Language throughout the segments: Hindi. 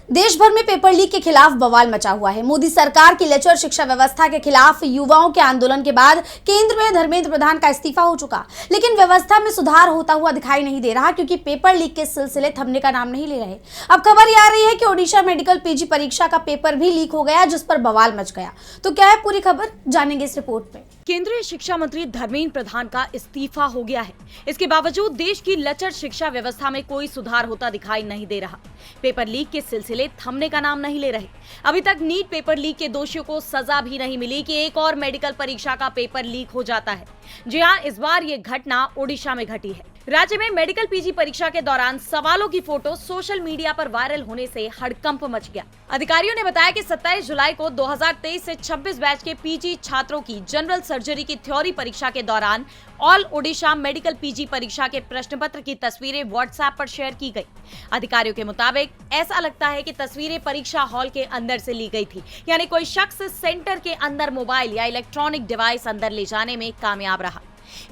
देश भर में पेपर लीक के खिलाफ बवाल मचा हुआ है। मोदी सरकार की लेक्चर शिक्षा व्यवस्था के खिलाफ युवाओं के आंदोलन के बाद केंद्र में धर्मेंद्र प्रधान का इस्तीफा हो चुका, लेकिन व्यवस्था में सुधार होता हुआ दिखाई नहीं दे रहा, क्योंकि पेपर लीक के सिलसिले थमने का नाम नहीं ले रहे। अब खबर ये आ रही है कि ओडिशा मेडिकल पीजी परीक्षा का पेपर भी लीक हो गया, जिस पर बवाल मच गया। तो क्या है पूरी खबर, जानेंगे इस रिपोर्ट में। केंद्रीय शिक्षा मंत्री धर्मेंद्र प्रधान का इस्तीफा हो गया है। इसके बावजूद देश की लचर शिक्षा व्यवस्था में कोई सुधार होता दिखाई नहीं दे रहा। पेपर लीक के सिलसिले थमने का नाम नहीं ले रहे। अभी तक नीट पेपर लीक के दोषियों को सजा भी नहीं मिली कि एक और मेडिकल परीक्षा का पेपर लीक हो जाता है। जी हां, इस बार ये घटना ओडिशा में घटी है। राज्य में मेडिकल पीजी परीक्षा के दौरान सवालों की फोटो सोशल मीडिया पर वायरल होने से हड़कंप मच गया। अधिकारियों ने बताया कि 27 जुलाई को 2023 से 26 बैच के पीजी छात्रों की जनरल सर्जरी की थ्योरी परीक्षा के दौरान ऑल ओडिशा मेडिकल पीजी परीक्षा के प्रश्न पत्र की तस्वीरें व्हाट्सएप पर शेयर की गई। अधिकारियों के मुताबिक ऐसा लगता है कि तस्वीरें परीक्षा हॉल के अंदर से ली गई थी, यानी कोई शख्स सेंटर के अंदर मोबाइल या इलेक्ट्रॉनिक डिवाइस अंदर ले जाने में कामयाब रहा।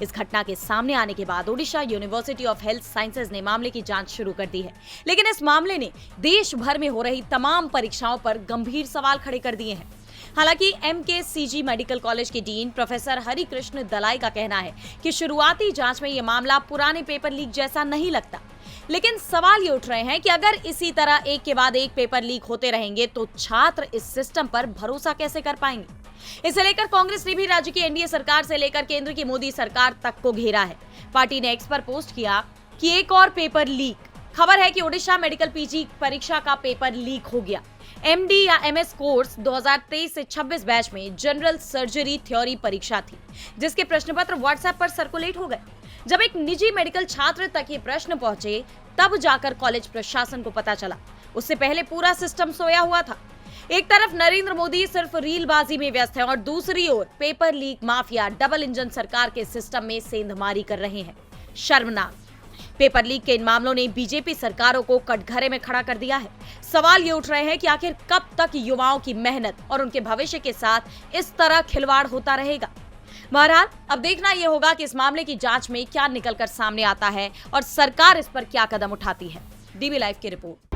इस घटना के सामने आने के बाद Odisha university of health sciences ने मामले की जांच शुरू कर दी है, लेकिन इस मामले ने देश भर में हो रही तमाम परीक्षाओं पर गंभीर सवाल खड़े कर दिए हैं। हालांकि एमकेसीजी मेडिकल कॉलेज के डीन प्रोफेसर हरिकृष्ण दलाई का कहना है कि शुरुआती जांच में यह मामला पुराने पेपर लीक जैसा नहीं लगता, लेकिन सवाल ये उठ रहे हैं कि अगर इसी तरह एक के बाद एक पेपर लीक होते रहेंगे तो छात्र इस सिस्टम पर भरोसा कैसे कर पाएंगे। इसे लेकर कांग्रेस ने भी राज्य की एनडीए सरकार से लेकर केंद्र की मोदी सरकार तक को घेरा है। पार्टी ने एक्स पर पोस्ट किया कि एक और पेपर लीक। खबर है कि ओडिशा मेडिकल पीजी परीक्षा का पेपर लीक हो गया। एमडी या एमएस कोर्स 2023 से 26 बैच में जनरल सर्जरी थ्योरी परीक्षा थी, जिसके प्रश्न पत्र व्हाट्सएप पर सर्कुलेट हो गए। जब एक निजी मेडिकल छात्र तक ये प्रश्न पहुंचे, तब जाकर कॉलेज प्रशासन को पता चला। उससे पहले पूरा सिस्टम सोया हुआ था। एक तरफ नरेंद्र मोदी सिर्फ रीलबाजी में व्यस्त हैं और दूसरी ओर paper leak mafia double engine सरकार के सिस्टम में सेंधमारी कर रहे हैं। शर्मनाक। पेपर लीक के इन मामलों ने बीजेपी सरकारों को कटघरे में खड़ा कर दिया है। सवाल ये उठ रहे हैं कि आखिर कब तक युवाओं की मेहनत और उनके भविष्य के साथ इस तरह खिलवाड़ होता रहेगा। बहरहाल अब देखना यह होगा कि इस मामले की जांच में क्या निकलकर सामने आता है और सरकार इस पर क्या कदम उठाती है। डीबी लाइव की रिपोर्ट।